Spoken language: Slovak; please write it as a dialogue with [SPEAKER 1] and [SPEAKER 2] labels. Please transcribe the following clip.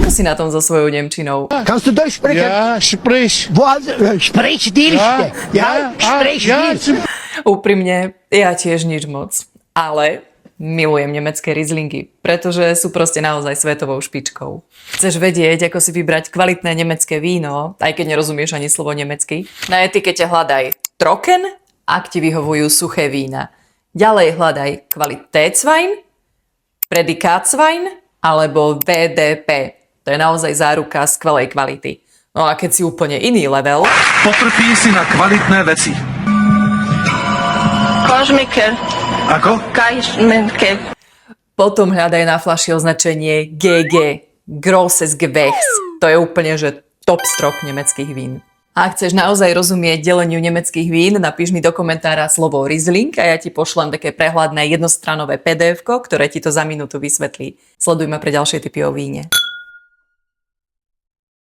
[SPEAKER 1] Ako si na tom so svojou nemčinou?
[SPEAKER 2] Kannst du Deutsch sprechen?
[SPEAKER 3] Ja, sprich.
[SPEAKER 2] Sprich dirste. Ja, sprich dirste.
[SPEAKER 1] Úprimne, ja tiež nič moc. Ale milujem nemecké Rieslingy, pretože sú proste naozaj svetovou špičkou. Chceš vedieť, ako si vybrať kvalitné nemecké víno, aj keď nerozumieš ani slovo nemecky? Na etikete hľadaj Trocken, ak ti vyhovujú suché vína. Ďalej hľadaj Qualitätswein, Prädikatswein alebo VDP. To je naozaj záruka skvelej kvality. No a keď si úplne iný level...
[SPEAKER 4] Potrpí si na kvalitné veci.
[SPEAKER 5] Kašmiker.
[SPEAKER 4] Ako?
[SPEAKER 5] Kašmiker.
[SPEAKER 1] Potom hľadaj na fľaši označenie GG, Grosses Gewächs. To je úplne, že top strop nemeckých vín. A ak chceš naozaj rozumieť deleniu nemeckých vín, napíš mi do komentára slovo Riesling a ja ti pošlem také prehľadné jednostranové PDF-ko, ktoré ti to za minútu vysvetlí. Sleduj ma pre ďalšie tipy o víne.